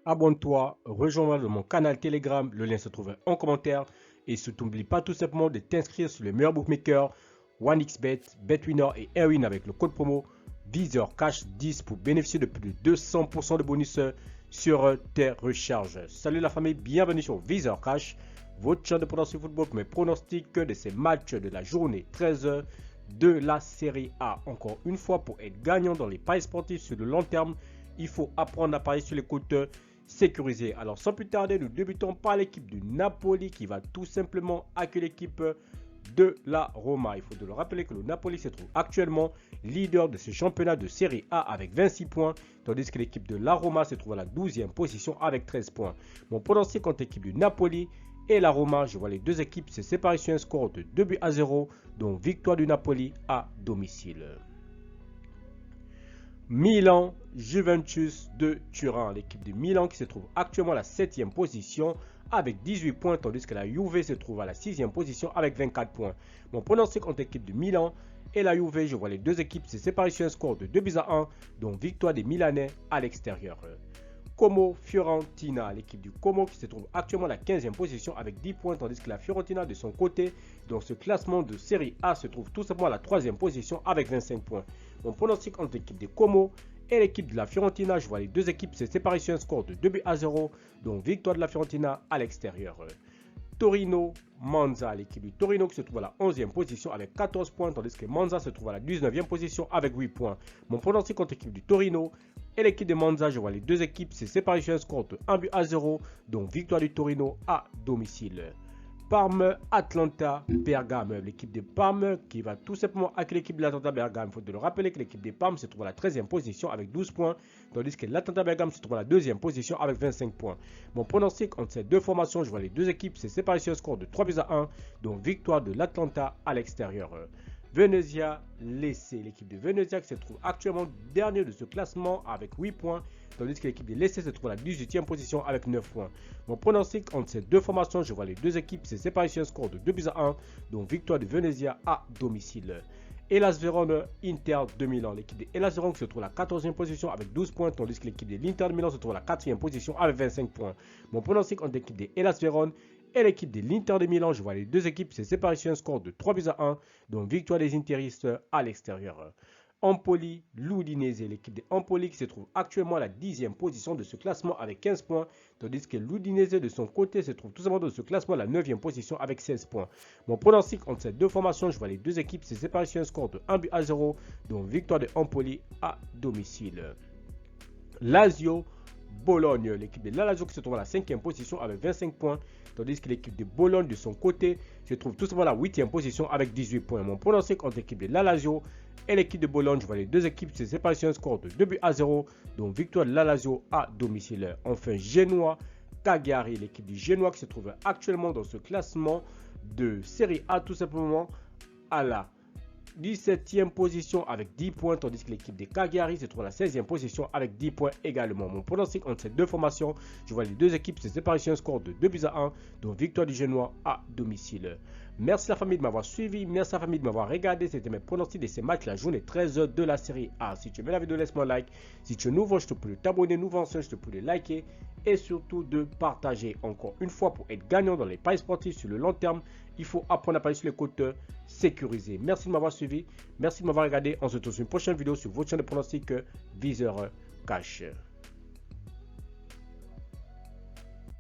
abonne-toi, rejoins-moi dans mon canal Telegram, le lien se trouve en commentaire. Et surtout, n'oublie pas tout simplement de t'inscrire sur le meilleur bookmaker, OneXBet, BetWinner et Airwin avec le code promo VisorCash10 pour bénéficier de plus de 200% de bonus sur tes recharges. Salut la famille, bienvenue sur VisorCash, votre chaîne de potentiel football pour mes pronostics de ces matchs de la journée 13 de la Série A. Encore une fois, pour être gagnant dans les paris sportifs sur le long terme, il faut apprendre à parier sur les côtes sécurisées. Alors sans plus tarder, nous débutons par l'équipe du Napoli qui va tout simplement accueillir l'équipe de la Roma. Il faut de le rappeler que le Napoli se trouve actuellement leader de ce championnat de Série A avec 26 points, tandis que l'équipe de la Roma se trouve à la 12e position avec 13 points. Mon pronostic contre l'équipe du Napoli et la Roma, je vois les deux équipes se séparer sur un score de 2-0, dont victoire du Napoli à domicile. Milan, Juventus de Turin, l'équipe de Milan qui se trouve actuellement à la 7e position avec 18 points, tandis que la Juve se trouve à la 6e position avec 24 points. Mon pronostic contre l'équipe de Milan et la Juve, je vois les deux équipes se séparer sur un score de 2-1, dont victoire des Milanais à l'extérieur. Como, Fiorentina, l'équipe du Como qui se trouve actuellement à la 15e position avec 10 points, tandis que la Fiorentina de son côté, dans ce classement de Série A, se trouve tout simplement à la 3e position avec 25 points. Mon pronostic entre l'équipe des Como et l'équipe de la Fiorentina, je vois les deux équipes se séparer sur un score de 2-0, donc victoire de la Fiorentina à l'extérieur. Torino, Monza, l'équipe du Torino qui se trouve à la 11e position avec 14 points, tandis que Monza se trouve à la 19e position avec 8 points. Mon pronostic contre l'équipe du Torino et l'équipe de Monza, je vois les deux équipes se séparer sur un score de 1-0, donc victoire du Torino à domicile. Parme, Atlanta, Bergame, l'équipe de Parme qui va tout simplement accueillir l'équipe de l'Atlanta Bergame. Il faut de le rappeler que l'équipe de Parme se trouve à la 13e position avec 12 points, tandis que l'Atlanta Bergame se trouve à la 2e position avec 25 points. Mon pronostic entre ces deux formations, je vois les deux équipes se séparer sur un score de 3-1, donc victoire de l'Atlanta à l'extérieur. Venezia, Lecce, l'équipe de Venezia qui se trouve actuellement dernier de ce classement avec 8 points, tandis que l'équipe de Lecce se trouve à la 18e position avec 9 points. Mon pronostic entre ces deux formations, je vois les deux équipes se séparer sur un score de 2-1, donc victoire de Venezia à domicile. Hellas Vérone, Inter de Milan, l'équipe de Hellas Vérone qui se trouve à la 14e position avec 12 points, tandis que l'équipe de l'Inter de Milan se trouve à la 4e position avec 25 points. Mon pronostic entre l'équipe de Hellas Vérone et l'équipe de l'Inter de Milan, je vois les deux équipes se séparer sur un score de 3-1, donc victoire des Interistes à l'extérieur. Empoli, l'Udinese, l'équipe de Empoli qui se trouve actuellement à la 10e position de ce classement avec 15 points, tandis que l'Udinese de son côté se trouve tout simplement dans ce classement à la 9e position avec 16 points. Mon pronostic entre ces deux formations, je vois les deux équipes se séparer sur un score de 1-0, donc victoire de Empoli à domicile. Lazio, Bologne, l'équipe de la Lazio qui se trouve à la 5e position avec 25 points, tandis que l'équipe de Bologne de son côté se trouve tout simplement à la 8e position avec 18 points. Mon pronostic entre l'équipe de la Lazio et l'équipe de Bologne, je vois les deux équipes se séparer sur un score de 2-0, donc victoire de la Lazio à domicile. Enfin, Genoa, Cagliari, l'équipe du Genoa qui se trouve actuellement dans ce classement de Série A tout simplement à la 17e position avec 10 points, tandis que l'équipe des Cagliari se trouve à la 16e position avec 10 points également. Mon pronostic entre ces deux formations, je vois les deux équipes se séparer sur un score de 2-1, donc victoire du Genoa à domicile. Merci la famille de m'avoir suivi, merci la famille de m'avoir regardé, c'était mes pronostics de ces matchs la journée 13 de la Série A. Si tu aimes la vidéo, laisse-moi un like. Si tu es nouveau, je te prie de t'abonner, nouveau ancien, je te prie de liker et surtout de partager. Encore une fois, pour être gagnant dans les paris sportifs sur le long terme, il faut apprendre à parier sur les côtes sécurisées. Merci de m'avoir suivi, merci de m'avoir regardé. On se retrouve sur une prochaine vidéo sur votre chaîne de pronostics VisorCash.